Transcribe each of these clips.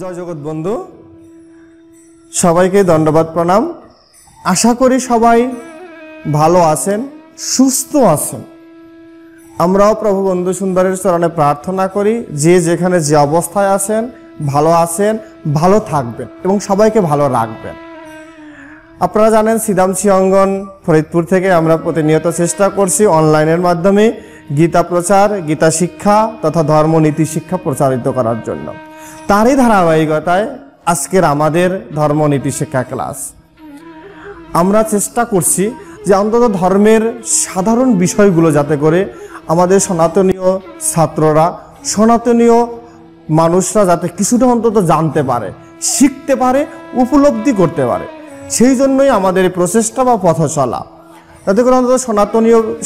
জয় জগৎ বন্ধু সবাইকে ধন্যবাদ প্রণাম। আশা করি সবাই ভালো আছেন, সুস্থ আছেন। আমরাও প্রভু বন্ধু সুন্দরের চরণে প্রার্থনা করি যে যেখানে যে অবস্থায় আছেন ভালো থাকবেন এবং সবাইকে ভালো রাখবেন। আপনারা জানেন সিদামসি অঙ্গন ফরিদপুর থেকে আমরা প্রতিনিয়ত চেষ্টা করছি অনলাইনের মাধ্যমে গীতা প্রচার, গীতা শিক্ষা তথা ধর্ম নীতি শিক্ষা প্রচারিত করার জন্য। তারই ধারাবাহিকতায় আজকের আমাদের ধর্ম নীতি শিক্ষা ক্লাস। আমরা চেষ্টা করছি যে অন্তত ধর্মের সাধারণ বিষয়গুলো যাতে করে আমাদের সনাতনীয় ছাত্ররা, সনাতনীয় মানুষরা যাতে কিছুটা অন্তত জানতে পারে, শিখতে পারে, উপলব্ধি করতে পারে। সেই জন্যই আমাদের এই প্রচেষ্টা বা পথ চলা, যাতে করে অন্তত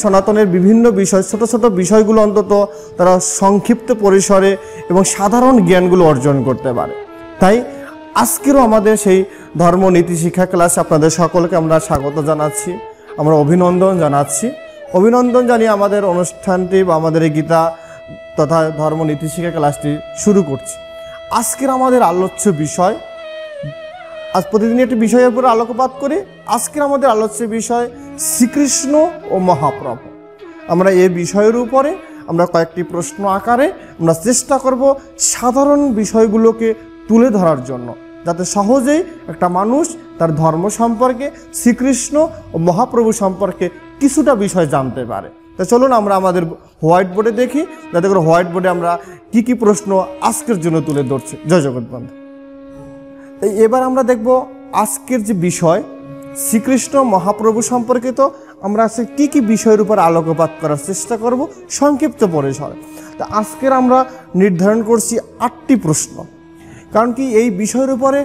সনাতনের বিভিন্ন বিষয়, ছোট ছোট বিষয়গুলো অন্তত তারা সংক্ষিপ্ত পরিসরে এবং সাধারণ জ্ঞানগুলো অর্জন করতে পারে। তাই আজকেরও আমাদের সেই ধর্ম নীতি শিক্ষা ক্লাসে আপনাদের সকলকে আমরা স্বাগত জানাচ্ছি, আমরা অভিনন্দন জানাচ্ছি। অভিনন্দন জানিয়ে আমাদের অনুষ্ঠানটি বা আমাদের এই গীতা তথা ধর্ম নীতি শিক্ষা ক্লাসটি শুরু করছি। আজকের আমাদের আলোচ্য বিষয়, আজ প্রতিদিন একটি বিষয়ের উপর আলোকপাত করি। আজকের আমাদের আলোচ্য বিষয় শ্রীকৃষ্ণ ও মহাপ্রভু। আমরা এই বিষয়ের উপরে আমরা কয়েকটি প্রশ্ন আকারে আমরা চেষ্টা করব সাধারণ বিষয়গুলোকে তুলে ধরার জন্য, যাতে সহজেই একটা মানুষ তার ধর্ম সম্পর্কে, শ্রীকৃষ্ণ ও মহাপ্রভু সম্পর্কে কিছুটা বিষয় জানতে পারে। তো চলুন আমরা আমাদের হোয়াইট বোর্ডে দেখি, যাতে করে হোয়াইট বোর্ডে আমরা কি কি প্রশ্ন আজকের জন্য তুলে ধরছি। জয় জগৎ বন্ধু। এবার আমরা দেখব আজকের যে বিষয় শ্রীকৃষ্ণ মহাপ্রভু সম্পর্কিত, আমরা আজকে কি কি বিষয়ের উপর আলোকপাত করার চেষ্টা করব সংক্ষিপ্ত পরিসরে। তা আজকের আমরা নির্ধারণ করছি 8টি প্রশ্ন, কারণ কি এই বিষয়ের উপরে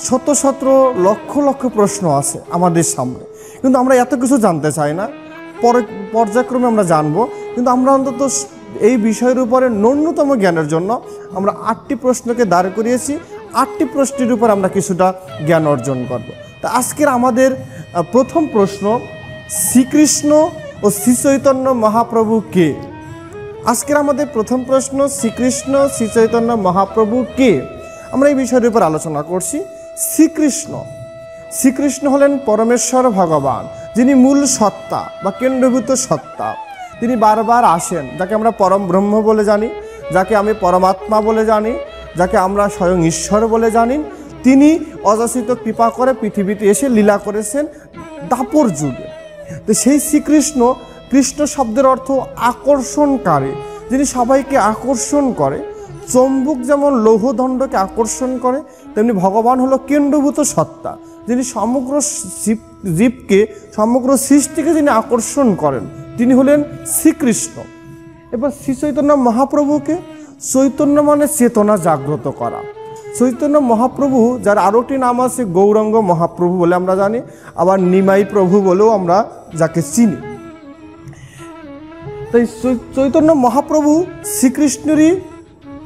শত শত লক্ষ লক্ষ প্রশ্ন আছে আমাদের সামনে, কিন্তু আমরা এত কিছু জানতে চাই না, পর্যায়ক্রমে আমরা জানবো। কিন্তু আমরা অন্তত এই বিষয়ের উপরে ন্যূনতম জ্ঞানের জন্য আমরা 8টি প্রশ্নকে দাঁড় করিয়েছি। 8টি প্রশ্নের উপর আমরা কিছুটা জ্ঞান অর্জন করব। তা আজকের আমাদের প্রথম প্রশ্ন, শ্রীকৃষ্ণ ও শ্রী চৈতন্য মহাপ্রভু কে? আজকের আমাদের প্রথম প্রশ্ন, শ্রীকৃষ্ণ শ্রী চৈতন্য মহাপ্রভু কে? আমরা এই বিষয়ের উপর আলোচনা করছি। শ্রীকৃষ্ণ হলেন পরমেশ্বর ভগবান, যিনি মূল সত্তা বা কেন্দ্রভূত সত্তা। তিনি বারবার আসেন, যাকে আমরা পরম ব্রহ্ম বলে জানি, যাকে আমি পরমাত্মা বলে জানি, যাকে আমরা স্বয়ং ঈশ্বর বলে জানি। তিনি অযাচিত কৃপা করে পৃথিবীতে এসে লীলা করেছেন দাপর যুগে। তো সেই শ্রীকৃষ্ণ, কৃষ্ণ শব্দের অর্থ আকর্ষণকারী, যিনি সবাইকে আকর্ষণ করে। চম্বুক যেমন লৌহদণ্ডকে আকর্ষণ করে, তেমনি ভগবান হলো কেন্দ্রভূত সত্তা, যিনি সমগ্র জীবকে, সমগ্র সৃষ্টিকে যিনি আকর্ষণ করেন, তিনি হলেন শ্রীকৃষ্ণ। এবার শ্রী চৈতন্য মহাপ্রভুকে, চৈতন্য মানে চেতনা জাগ্রত করা। চৈতন্য মহাপ্রভু, যার আরও একটি নাম আছে গৌরাঙ্গ মহাপ্রভু বলে আমরা জানি, আবার নিমাই প্রভু বলেও আমরা যাকে চিনি। তাই চৈতন্য মহাপ্রভু শ্রীকৃষ্ণেরই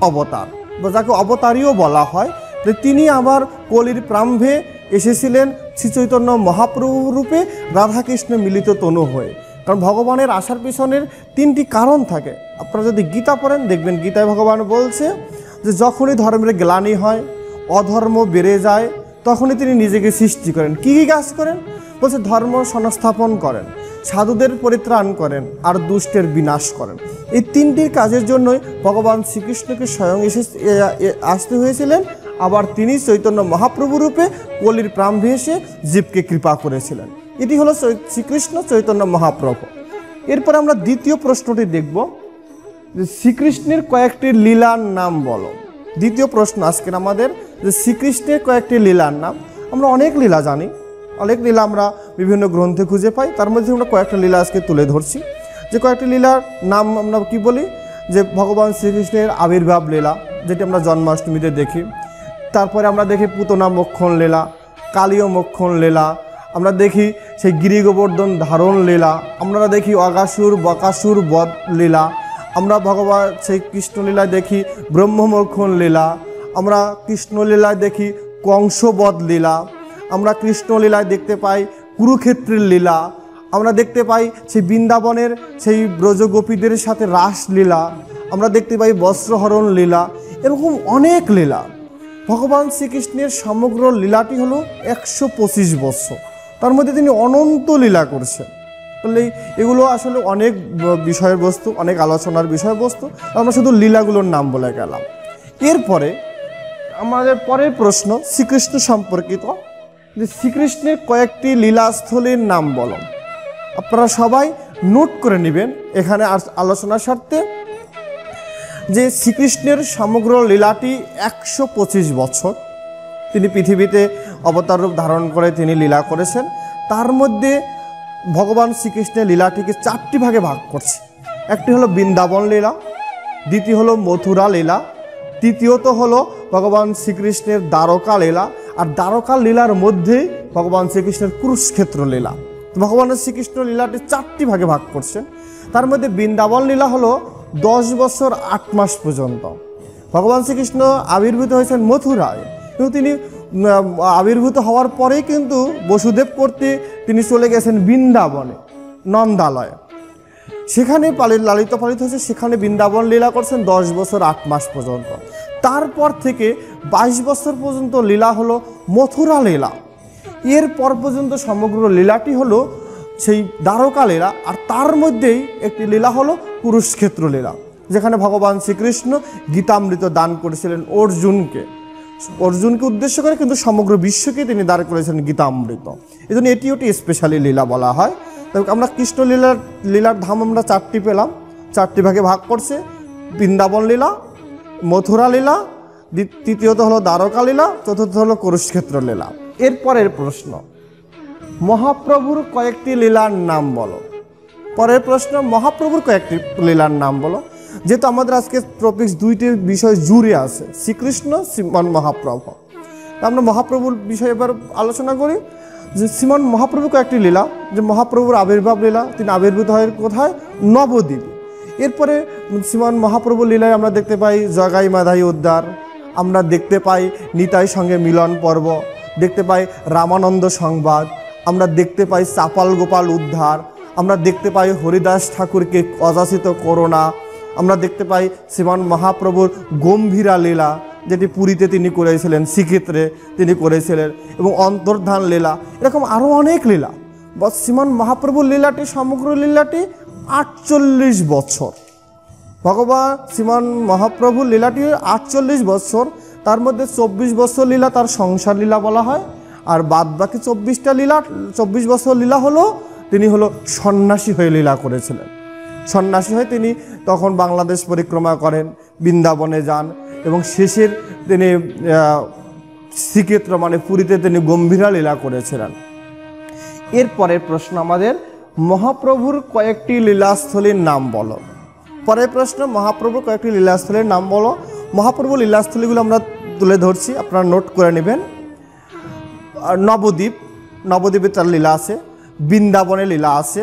অবতার, বা যাকে অবতারীও বলা হয়। তিনি আবার কলির প্রারম্ভে এসেছিলেন শ্রী চৈতন্য মহাপ্রভু রূপে রাধাকৃষ্ণ মিলিত তনু হয়ে। কারণ ভগবানের আসার পিছনের 3টি কারণ থাকে। আপনারা যদি গীতা পড়েন দেখবেন, গীতায় ভগবান বলছে যে যখনই ধর্মের গ্লানি হয়, অধর্ম বেড়ে যায়, তখনই তিনি নিজেকে সৃষ্টি করেন। কী কী কাজ করেন? বলছে ধর্ম সংস্থাপন করেন, সাধুদের পরিত্রাণ করেন, আর দুষ্টের বিনাশ করেন। এই 3টির কাজের জন্যই ভগবান শ্রীকৃষ্ণকে স্বয়ং আসতে হয়েছিলেন। আবার তিনি চৈতন্য মহাপ্রভু রূপে কলির প্রারম্ভে এসে জীবকে কৃপা করেছিলেন। এটি হলো শ্রীকৃষ্ণ চৈতন্য মহাপ্রভু। এরপর আমরা দ্বিতীয় প্রশ্নটি দেখব যে শ্রীকৃষ্ণের কয়েকটি লীলার নাম বলো। দ্বিতীয় প্রশ্ন আজকের আমাদের, যে শ্রীকৃষ্ণের কয়েকটি লীলার নাম। আমরা অনেক লীলা জানি, অনেক লীলা আমরা বিভিন্ন গ্রন্থে খুঁজে পাই, তার মধ্যে আমরা কয়েকটা লীলা আজকে তুলে ধরছি। যে কয়েকটি লীলার নাম আমরা কি বলি, যে ভগবান শ্রীকৃষ্ণের আবির্ভাব লীলা, যেটি আমরা জন্মাষ্টমীতে দেখি। তারপরে আমরা দেখি পুতনা মোক্ষণ লীলা, কালীয় মোক্ষণ লীলা, আমরা দেখি সেই গিরিগোবর্ধন ধারণ লীলা, আমরা দেখি অগাসুর বকাসুর বধ লীলা, আমরা ভগবান সেই কৃষ্ণলীলায় দেখি ব্রহ্মমোক্ষণ লীলা, আমরা কৃষ্ণলীলায় দেখি কংসবধ লীলা, আমরা কৃষ্ণলীলায় দেখতে পাই কুরুক্ষেত্রের লীলা, আমরা দেখতে পাই সেই বৃন্দাবনের সেই ব্রজগোপীদের সাথে রাসলীলা, আমরা দেখতে পাই বস্ত্রহরণ লীলা। এরকম অনেক লীলা ভগবান শ্রীকৃষ্ণের সমগ্র লীলাটি হলো 125 বৎসর, তার মধ্যে তিনি অনন্ত লীলা করছেন। তাহলে এগুলো আসলে অনেক বিষয়ের বস্তু, অনেক আলোচনার বিষয়বস্তু, আমরা শুধু লীলাগুলোর নাম বলে গেলাম। এরপরে আমাদের পরের প্রশ্ন শ্রীকৃষ্ণ সম্পর্কিত, যে শ্রীকৃষ্ণের কয়েকটি লীলাস্থলীর নাম বলো। আপনারা সবাই নোট করে নেবেন এখানে আলোচনার স্বার্থে, যে শ্রীকৃষ্ণের সমগ্র লীলাটি 125 বছর তিনি পৃথিবীতে অবতার রূপ ধারণ করে তিনি লীলা করেছেন। তার মধ্যে ভগবান শ্রীকৃষ্ণের লীলাটিকে 4টি ভাগে ভাগ করছে। একটি হলো বৃন্দাবন লীলা, দ্বিতীয় হলো মথুরা লীলা, তৃতীয়ত হলো ভগবান শ্রীকৃষ্ণের দ্বারকা লীলা, আর দ্বারকা লীলার মধ্যেই ভগবান শ্রীকৃষ্ণের কুরুক্ষেত্র লীলা। ভগবানের শ্রীকৃষ্ণ লীলাটি 4টি ভাগে ভাগ করছেন। তার মধ্যে বৃন্দাবন লীলা হলো 10 বছর 8 মাস পর্যন্ত। ভগবান শ্রীকৃষ্ণ আবির্ভূত হয়েছেন মথুরায়, কিন্তু তিনি আবির্ভূত হওয়ার পরেই কিন্তু বসুদেব করতে তিনি চলে গেছেন বৃন্দাবনে, নন্দালয়ে, সেখানে লালিত পালিত হয়েছে, সেখানে বৃন্দাবন লীলা করছেন 10 বছর 8 মাস পর্যন্ত। তারপর থেকে 22 বছর পর্যন্ত লীলা হলো মথুরা লীলা। এরপর পর্যন্ত সমগ্র লীলাটি হলো সেই দ্বারকা লীলা, আর তার মধ্যেই একটি লীলা হলো কুরুক্ষেত্র লীলা, যেখানে ভগবান শ্রীকৃষ্ণ গীতামৃত দান করেছিলেন অর্জুনকে উদ্দেশ্য করে, কিন্তু সমগ্র বিশ্বকে তিনি দান করেছিলেন গীতামৃত। এই জন্য এটি ওটি স্পেশালি লীলা বলা হয়। তবে আমরা কৃষ্ণ লীলার ধাম আমরা 4টি পেলাম, 4টি ভাগে ভাগ করছে। বৃন্দাবন লীলা, মথুরা লীলা, তৃতীয়ত হলো দ্বারকা লীলা, চতুর্থ হলো কুরুক্ষেত্র লীলা। এরপরের প্রশ্ন, মহাপ্রভুর কয়েকটি লীলার নাম বলো। পরের প্রশ্ন, মহাপ্রভুর কয়েকটি লীলার নাম বলো। যেহেতু আমাদের আজকে টপিক্স 2টি বিষয় জুড়ে আছে, শ্রীকৃষ্ণ, শ্রীমান মহাপ্রভু, আমরা মহাপ্রভুর বিষয়ে এবার আলোচনা করি। যে শ্রীমান মহাপ্রভু কয়েকটি লীলা, যে মহাপ্রভুর আবির্ভাব লীলা, তিনি আবির্ভূত হয় কোথায়? নবদ্বীপে। এরপরে শ্রীমান মহাপ্রভুর লীলায় আমরা দেখতে পাই জগাই মাধাই উদ্ধার, আমরা দেখতে পাই নিতাই সঙ্গে মিলন পর্ব, দেখতে পাই রামানন্দ সংবাদ, আমরা দেখতে পাই চাপাল গোপাল উদ্ধার, আমরা দেখতে পাই হরিদাস ঠাকুরকে অযাচিত করোনা, আমরা দেখতে পাই শ্রীমান মহাপ্রভুর গম্ভীরা লীলা, যেটি পুরীতে তিনি করেছিলেন, শ্রীক্ষেত্রে তিনি করেছিলেন, এবং অন্তর্ধান লীলা, এরকম আরও অনেক লীলা। শ্রীমান মহাপ্রভুর লীলাটি, সমগ্র লীলাটি 48 বছর। ভগবান শ্রীমান মহাপ্রভুর লীলাটি 48 বছর, তার মধ্যে 24 বছর লীলা তার সংসার লীলা বলা হয়, আর বাদ বাকি 24 বছর লীলা হলো তিনি সন্ন্যাসী হয়ে লীলা করেছিলেন। সন্ন্যাসী হয়ে তিনি তখন বাংলাদেশ পরিক্রমা করেন, বৃন্দাবনে যান, এবং শেষের তিনি শ্রীক্ষেত্র মানে পুরীতে তিনি গম্ভীরা লীলা করেছিলেন। এরপরের প্রশ্ন আমাদের, মহাপ্রভুর কয়েকটি লীলাস্থলীর নাম বলো। পরের প্রশ্ন, মহাপ্রভুর কয়েকটি লীলাস্থলীর নাম বলো। মহাপ্রভুর লীলাস্থলীগুলো আমরা তুলে ধরছি, আপনারা নোট করে নেবেন। নবদ্বীপে তার লীলা আছে, বৃন্দাবনে লীলা আছে,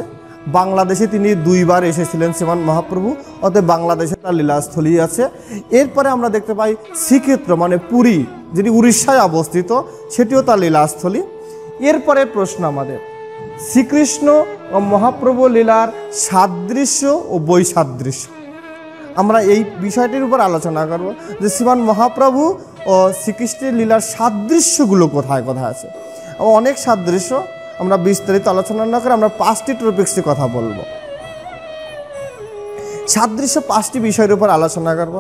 বাংলাদেশে তিনি 2বার এসেছিলেন শ্রীমান মহাপ্রভু, অতএব বাংলাদেশে তার লীলাস্থলী আছে। এরপরে আমরা দেখতে পাই শ্রীক্ষেত্র মানে পুরী, যেটি উড়িষ্যায় অবস্থিত, সেটিও তার লীলাস্থলী। এরপরে প্রশ্ন আমাদের, শ্রীকৃষ্ণ ও মহাপ্রভু লীলার সাদৃশ্য ও বৈসাদৃশ্য। আমরা এই বিষয়টির উপর আলোচনা করব, যে শ্রীমান মহাপ্রভু ও শ্রীকৃষ্ণের লীলার সাদৃশ্যগুলো কোথায় কোথায় আছে। অনেক সাদৃশ্য, আমরা বিস্তারিত আলোচনা না করে আমরা 5টি টপিক্সে কথা বলবো। সাদৃশ্য 5টি বিষয়ের উপর আলোচনা করব।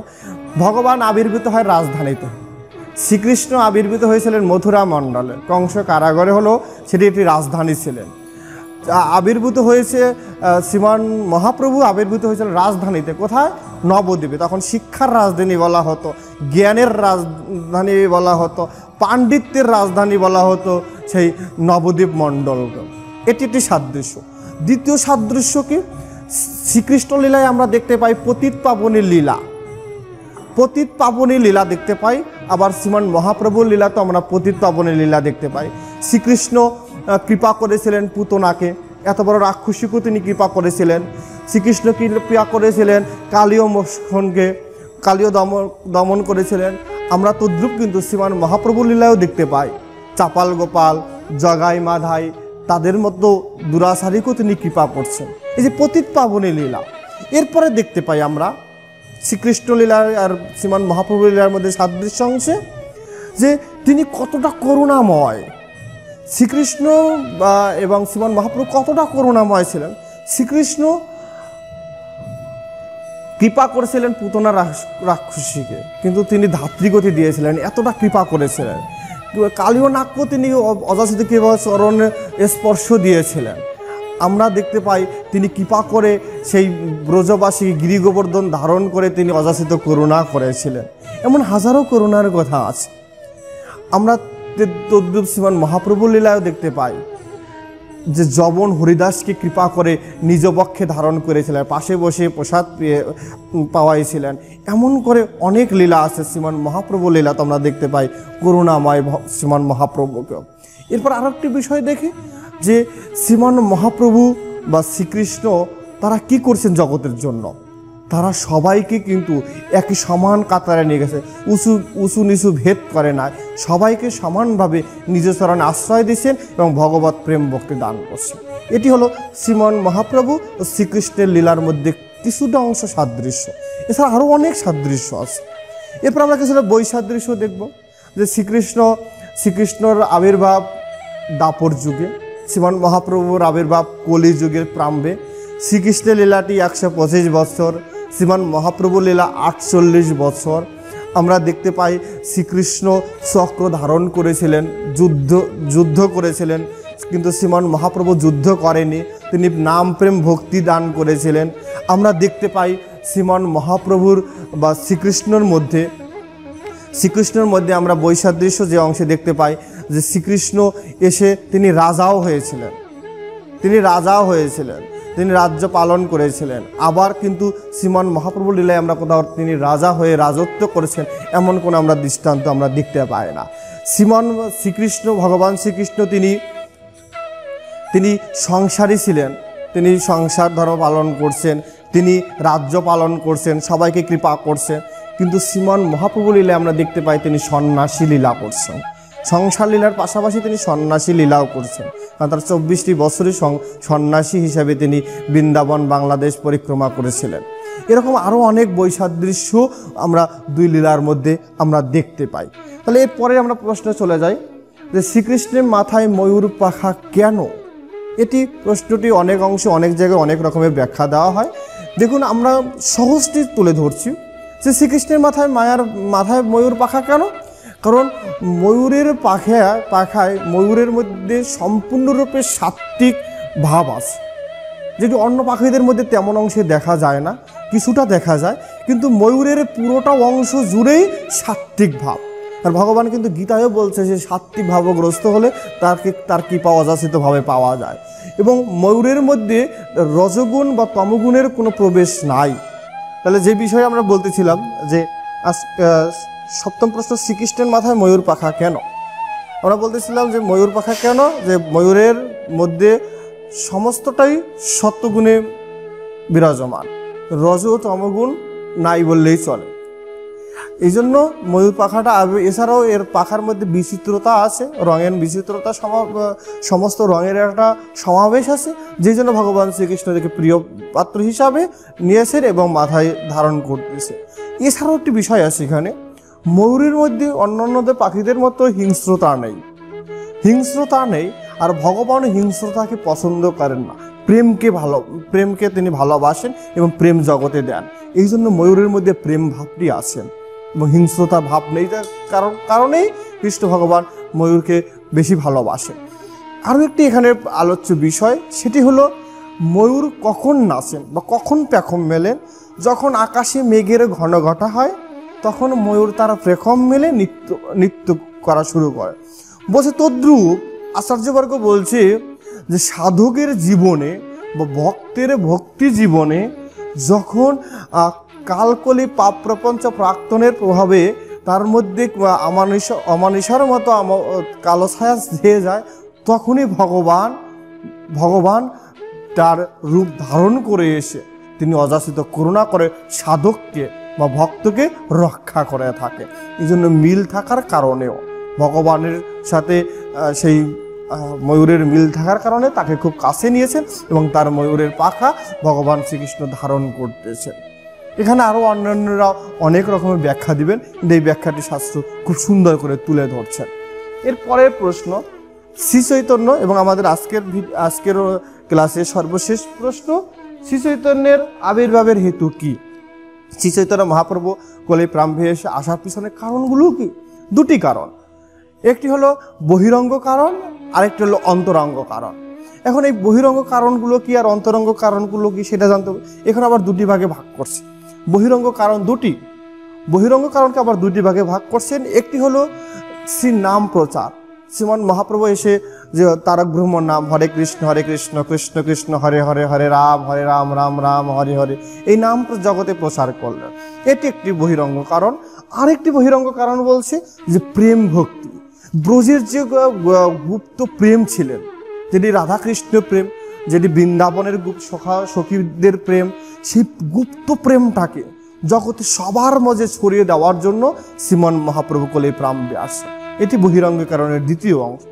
ভগবান আবির্ভূত হয় রাজধানীতে, শ্রীকৃষ্ণ আবির্ভূত হয়েছিলেন মথুরা মণ্ডলে, কংস কারাগারে হলো সেটি একটি রাজধানী ছিলেন। আবির্ভূত হয়েছে শ্রীমান মহাপ্রভু আবির্ভূত হয়েছিলেন রাজধানীতে, কোথায়? নবদ্বীপে। তখন শিক্ষার রাজধানী বলা হতো, জ্ঞানের রাজধানী বলা হতো, পাণ্ডিত্যের রাজধানী বলা হতো সেই নবদ্বীপ মণ্ডলকে। এটি একটি সাদৃশ্য। দ্বিতীয় সাদৃশ্য কি? শ্রীকৃষ্ণ লীলায় আমরা দেখতে পাই পতিত পাবনী লীলা দেখতে পাই, আবার শ্রীমান মহাপ্রভুর লীলাতে আমরা পতিত পাবনী লীলা দেখতে পাই। শ্রীকৃষ্ণ কৃপা করেছিলেন পুতনাকে, এত বড় রাক্ষসীকেও তিনি কৃপা করেছিলেন। শ্রীকৃষ্ণ কৃপা করেছিলেন কালীয় দমন করেছিলেন। আমরা তদ্রূপ কিন্তু শ্রীমান মহাপ্রভুর লীলায়ও দেখতে পাই, চাপাল গোপাল, জগাই মাধাই, তাদের মতো দুরাচারীকেও তিনি কৃপা করছেন। এই যে পতিত পাবনী লীলা। এরপরে দেখতে পাই আমরা শ্রীকৃষ্ণ লীলার আর শ্রীমান মহাপ্রভু লীলার মধ্যে সাদৃশ্য অংশে যে তিনি কতটা করুণাময়। শ্রীকৃষ্ণ এবং শ্রীমান মহাপ্রভু কতটা করুণাময় ছিলেন। শ্রীকৃষ্ণ কৃপা করেছিলেন পুতনা রাক্ষসীকে, কিন্তু তিনি ধাত্রীগতি দিয়েছিলেন, এতটা কৃপা করেছিলেন। কালীয় নাগকেও তিনি অযাচিত কৃপা চরণে স্পর্শ দিয়েছিলেন। আমরা দেখতে পাই তিনি কৃপা করে সেই ব্রজবাসী গিরিগোবর্ধন ধারণ করে তিনি অযাচিত করুণা করেছিলেন। এমন হাজারো করুণার কথা আছে। আমরা তদ্রূপ শ্রীমান মহাপ্রভুর লীলায় দেখতে পাই যে যবন হরিদাসকে কৃপা করে নিজ পক্ষে ধারণ করেছিলেন, পাশে বসে প্রসাদ পাওয়াইছিলেন। এমন করে অনেক লীলা আছে শ্রীমান মহাপ্রভু লীলা তো আমরা দেখতে পাই করুণাময় শ্রীমান মহাপ্রভুকে। এরপর আরো একটি বিষয় দেখি যে শ্রীমান মহাপ্রভু বা শ্রীকৃষ্ণ তারা কি করছেন জগতের জন্য। তারা সবাইকে কিন্তু একই সমান কাতারে নিয়ে গেছে, উঁচু নিচু ভেদ করে না, সবাইকে সমানভাবে নিজ চরণে আশ্রয় দিচ্ছেন এবং ভগবত প্রেম ভক্তি দান করছেন। এটি হলো শ্রীমান মহাপ্রভু ও শ্রীকৃষ্ণের লীলার মধ্যে কিছুটা অংশ সাদৃশ্য। এছাড়া আরও অনেক সাদৃশ্য আছে। এরপর আমরা কিছুটা বৈসাদৃশ্য দেখব যে শ্রীকৃষ্ণর আবির্ভাব দাপর যুগে, শ্রীমান মহাপ্রভুর আবির্ভাব কলি যুগের প্রারম্ভে। শ্রীকৃষ্ণের লীলাটি 125 বছর, শ্রীমান মহাপ্রভু লীলা 48 বছর। আমরা দেখতে পাই শ্রীকৃষ্ণ চক্র ধারণ করেছিলেন, যুদ্ধ করেছিলেন, কিন্তু শ্রীমান মহাপ্রভু যুদ্ধ করেনি, তিনি নাম প্রেম ভক্তি দান করেছিলেন। আমরা দেখতে পাই শ্রীমান মহাপ্রভুর বা শ্রীকৃষ্ণের মধ্যে আমরা বৈসাদৃশ্য যে অংশে দেখতে পাই যে শ্রীকৃষ্ণ এসে তিনি রাজাও হয়েছিলেন, তিনি রাজ্য পালন করেছিলেন। আবার কিন্তু শ্রীমান মহাপ্রভু লীলায় আমরা কোথাও তিনি রাজা হয়ে রাজত্ব করেছেন এমন কোনো আমরা দৃষ্টান্ত আমরা দেখতে পাই না। ভগবান শ্রীকৃষ্ণ তিনি সংসারী ছিলেন, তিনি সংসার ধর্ম পালন করছেন, তিনি রাজ্য পালন করছেন, সবাইকে কৃপা করছেন। কিন্তু শ্রীমান মহাপ্রভু লীলায় আমরা দেখতে পাই তিনি সন্ন্যাসী লীলা করছেন। সংসার লীলার পাশাপাশি তিনি সন্ন্যাসী লীলাও করছেন, কারণ তার 24টি বছরই সন্ন্যাসী হিসাবে তিনি বৃন্দাবন বাংলাদেশ পরিক্রমা করেছিলেন। এরকম আরও অনেক বৈসাদৃশ্য আমরা দুই লীলার মধ্যে আমরা দেখতে পাই। তাহলে এরপরে আমরা প্রশ্নে চলে যাই যে শ্রীকৃষ্ণের মাথায় ময়ূর পাখা কেন? এটি প্রশ্নটি অনেক অংশে অনেক জায়গায় অনেক রকমের ব্যাখ্যা দেওয়া হয়। দেখুন, আমরা সহজটি তুলে ধরছি যে শ্রীকৃষ্ণের মাথায় ময়ূর পাখা কেন? কারণ ময়ূরের পাখায় ময়ূরের মধ্যে সম্পূর্ণরূপে সাত্ত্বিক ভাব আছে, যেটি অন্য পাখিদের মধ্যে তেমন অংশে দেখা যায় না, কিছুটা দেখা যায়, কিন্তু ময়ূরের পুরোটা অংশ জুড়েই সাত্ত্বিক ভাব। আর ভগবান কিন্তু গীতায়ও বলছে যে সাত্ত্বিক ভাবগ্রস্ত হলে তার কৃপা অযাচিতভাবে পাওয়া যায়। এবং ময়ূরের মধ্যে রজগুণ বা তমগুণের কোনো প্রবেশ নাই। তাহলে যে বিষয়ে আমরা বলতেছিলাম যে সপ্তম প্রশ্ন, শ্রীকৃষ্ণের মাথায় ময়ূর পাখা কেন? আমরা বলতেছিলাম যে ময়ূর পাখা কেন, যে ময়ূরের মধ্যে সমস্তটাই সত্ত্বগুণে বিরাজমান, রজ ও তমগুণ নাই বললেই চলে। এই জন্য ময়ূর পাখাটা, এছাড়াও এর পাখার মধ্যে বিচিত্রতা আছে, রঙের বিচিত্রতা, সমস্ত রঙের একটা সমাবেশ আছে, যেই জন্য ভগবান শ্রীকৃষ্ণ থেকে প্রিয় পাত্র হিসাবে নিয়েছেন এবং মাথায় ধারণ করতেছে। এছাড়াও একটি বিষয় আছে এখানে, ময়ূরের মধ্যে অন্যান্যদের পাখিদের মতো হিংস্রতা নেই, আর ভগবান হিংস্রতাকে পছন্দ করেন না, প্রেমকে তিনি ভালোবাসেন এবং প্রেম জগতে দেন। এই জন্য ময়ূরের মধ্যে প্রেম ভাবটি আছেন এবং হিংস্রতা ভাব নেই, তার কারণেই কৃষ্ণ ভগবান ময়ূরকে বেশি ভালোবাসেন। আরও একটি এখানে আলোচ্য বিষয়, সেটি হলো ময়ূর কখন নাচেন বা কখন পেখম মেলেন? যখন আকাশে মেঘের ঘন ঘটা হয় তখন ময়ূর তারা পেখম মেলে নৃত্য করা শুরু করে। বলছে তদ্রূপ আচার্যবর্গ বলছে যে সাধকের জীবনে বা ভক্তের ভক্তি জীবনে যখন কালকলি পাপ প্রপঞ্চ প্রাক্তনের প্রভাবে তার মধ্যে অমানিসার মতো কালো ছায়া ছেয়ে যায়, তখনই ভগবান তার রূপ ধারণ করে এসে তিনি অযাচিত করুণা করে সাধককে বা ভক্তকে রক্ষা করে থাকে। এই জন্য মিল থাকার কারণেও ভগবানের সাথে সেই ময়ূরের মিল থাকার কারণে তাকে খুব কাছে নিয়েছেন এবং তার ময়ূরের পাখা ভগবান শ্রীকৃষ্ণ ধারণ করতেছেন। এখানে আরও অন্যান্যরা অনেক রকমের ব্যাখ্যা দিবেন, কিন্তু এই ব্যাখ্যাটি শাস্ত্র খুব সুন্দর করে তুলে ধরছেন। এর পরের প্রশ্ন, শ্রী চৈতন্য এবং আমাদের আজকের ক্লাসের সর্বশেষ প্রশ্ন, শ্রী চৈতন্যের আবির্ভাবের হেতু কি? শ্রী চৈতন্য মহাপ্রভু কোলে প্রারম্ভে এসে আসার পিছনে কারণগুলো কি? দুটি কারণ, একটি হলো বহিরঙ্গ কারণ, আরেকটি হলো অন্তরঙ্গ কারণ। এখন এই বহিরঙ্গ কারণগুলো কি আর অন্তরঙ্গ কারণগুলো কি সেটা জানতে হবে। এখন আবার দুটি ভাগে ভাগ করছে, বহিরঙ্গ কারণ দুটি, বহিরঙ্গ কারণকে আবার দুটি ভাগে ভাগ করছেন। একটি হলো শ্রী নাম প্রচার, শ্রীমান মহাপ্রভু এসে যে তারক ব্রহ্মর নাম হরে কৃষ্ণ কৃষ্ণ কৃষ্ণ হরে হরে, হরে রাম রাম রাম হরে হরে, এই নাম জগতে প্রচার করলেন, এটি একটি বহিরঙ্গ কারণ। আরেকটি বহিরঙ্গ কারণ বলছে যে প্রেম ভক্তি, ব্রজের যে গুপ্ত প্রেম ছিলেন, যেটি রাধাকৃষ্ণ প্রেম, যেটি বৃন্দাবনের সখীদের প্রেম, সেই গুপ্ত প্রেমটাকে জগতে সবার মাঝে ছড়িয়ে দেওয়ার জন্য শ্রীমান মহাপ্রভু কোলে প্রারম্ভে আসে, এটি বহিরঙ্গ কারণের দ্বিতীয় অংশ।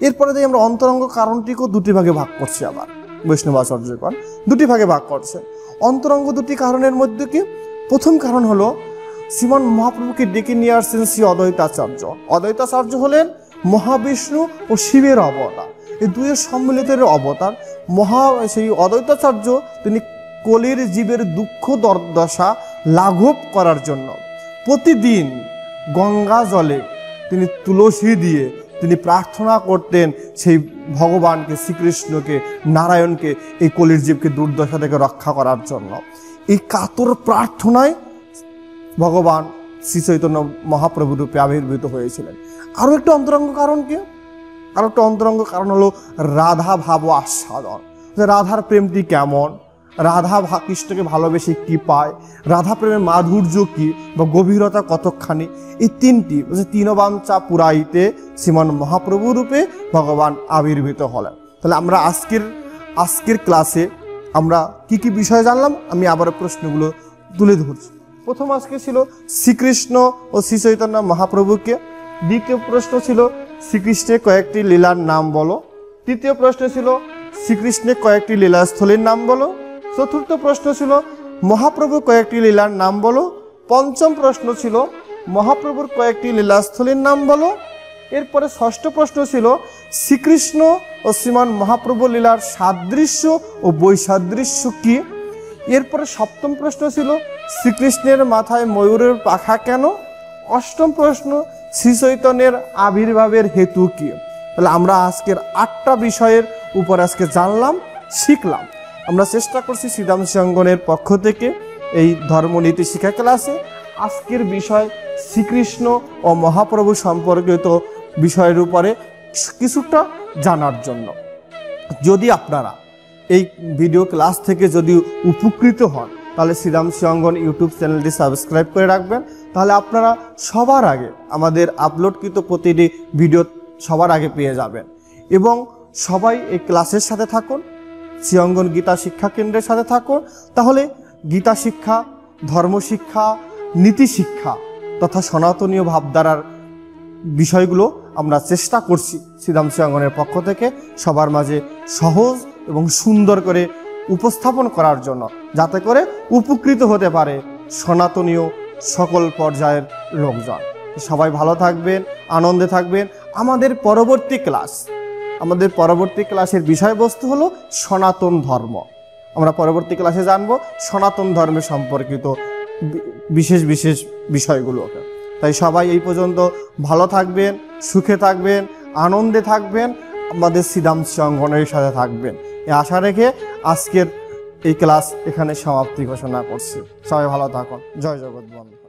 এরপরে দিয়ে আমরা অন্তরঙ্গ কারণটিকেও দুটি ভাগে ভাগ করছি, আবার বৈষ্ণবাচার্যগণ দুটি ভাগে ভাগ করছে। অন্তরঙ্গ দুটি কারণের মধ্যে কি? প্রথম কারণ হলো শ্রীমান মহাপ্রভুকে ডেকে নিয়ে আসছেন শ্রী অদ্বৈতাচার্য। অদ্বৈতাচার্য হলেন মহাবিষ্ণু ও শিবের অবতার, এই দুইয়ের সম্মিলিতের অবতার। সেই অদ্বৈতাচার্য তিনি কলির জীবের দুঃখ দুর্দশা লাঘব করার জন্য প্রতিদিন গঙ্গা জলে তিনি তুলসী দিয়ে তিনি প্রার্থনা করতেন সেই ভগবানকে, শ্রীকৃষ্ণকে, নারায়ণকে, এই কলির জীবকে দুর্দশা থেকে রক্ষা করার জন্য। এই কাতর প্রার্থনায় ভগবান শ্রী চৈতন্য মহাপ্রভু রূপে আবির্ভূত হয়েছিলেন। আরও একটা অন্তরঙ্গ কারণ কি? আরও একটা অন্তরঙ্গ কারণ হলো রাধা ভাব আস্বাদন, যে রাধার প্রেমটি কেমন, রাধা কৃষ্ণকে ভালোবেসে কি পায়, রাধা প্রেমের মাধুর্য কি বা গভীরতা কতখানি, এই তিনটি তিনবাঞ্ছা পুরাইতে শ্রীমান মহাপ্রভু রূপে ভগবান আবির্ভূত হলেন। তাহলে আমরা আজকের ক্লাসে আমরা কি কি বিষয় জানলাম, আমি আবার প্রশ্নগুলো তুলে ধরছি। প্রথম আজকে ছিল শ্রীকৃষ্ণ ও শ্রী চৈতন্য মহাপ্রভুকে, দ্বিতীয় প্রশ্ন ছিল শ্রীকৃষ্ণের কয়েকটি লীলার নাম বলো, তৃতীয় প্রশ্ন ছিল শ্রীকৃষ্ণের কয়েকটি লীলাস্থলীর নাম বলো, চতুর্থ প্রশ্ন ছিল মহাপ্রভুর কয়েকটি লীলার নাম বলো, পঞ্চম প্রশ্ন ছিল মহাপ্রভুর কয়েকটি লীলাস্থলীর নাম বলো। এরপরে ষষ্ঠ প্রশ্ন ছিল শ্রীকৃষ্ণ ও শ্রীমান মহাপ্রভু লীলার সাদৃশ্য ও বৈসাদৃশ্য কি। এরপরে সপ্তম প্রশ্ন ছিল শ্রীকৃষ্ণের মাথায় ময়ূরের পাখা কেন। অষ্টম প্রশ্ন শ্রী চৈতন্যের আবির্ভাবের হেতু কি। তাহলে আমরা আজকের 8টা বিষয়ের উপর আজকে জানলাম, শিখলাম। আমরা চেষ্টা করছি শ্রীধাম শ্রীঅঙ্গনের পক্ষ থেকে এই ধর্মনীতি শিক্ষা ক্লাসে আজকের বিষয় শ্রীকৃষ্ণ ও মহাপ্রভু সম্পর্কিত বিষয়ের উপরে কিছুটা জানার জন্য। যদি আপনারা এই ভিডিও ক্লাস থেকে যদি উপকৃত হন, তাহলে শ্রীধাম শ্রীঅঙ্গন ইউটিউব চ্যানেলটি সাবস্ক্রাইব করে রাখবেন, তাহলে আপনারা সবার আগে আমাদের আপলোডকৃত প্রতিটি ভিডিও সবার আগে পেয়ে যাবেন। এবং সবাই এই ক্লাসের সাথে থাকুন, শ্রীঅঙ্গন গীতা শিক্ষা কেন্দ্রের সাথে থাকুন, তাহলে গীতা শিক্ষা, ধর্মশিক্ষা, নীতি শিক্ষা তথা সনাতনীয় ভাবধারার বিষয়গুলো আমরা চেষ্টা করছি শ্রীধাম শ্রীঅঙ্গনের পক্ষ থেকে সবার মাঝে সহজ এবং সুন্দর করে উপস্থাপন করার জন্য, যাতে করে উপকৃত হতে পারে সনাতনীয় সকল পর্যায়ের লোকজন। সবাই ভালো থাকবেন, আনন্দে থাকবেন। আমাদের পরবর্তী ক্লাসের বিষয়বস্তু হলো সনাতন ধর্ম। আমরা পরবর্তী ক্লাসে জানব সনাতন ধর্মের সম্পর্কিত বিশেষ বিষয়গুলোকে। তাই সবাই এই পর্যন্ত ভালো থাকবেন, সুখে থাকবেন, আনন্দে থাকবেন, আমাদের শ্রীধাম শ্রীঅঙ্গনের সাথে থাকবেন, এই আশা রেখে আজকের এই ক্লাস এখানে সমাপ্তি ঘোষণা করছি। সবাই ভালো থাকুন। জয় জগৎবন্ধু।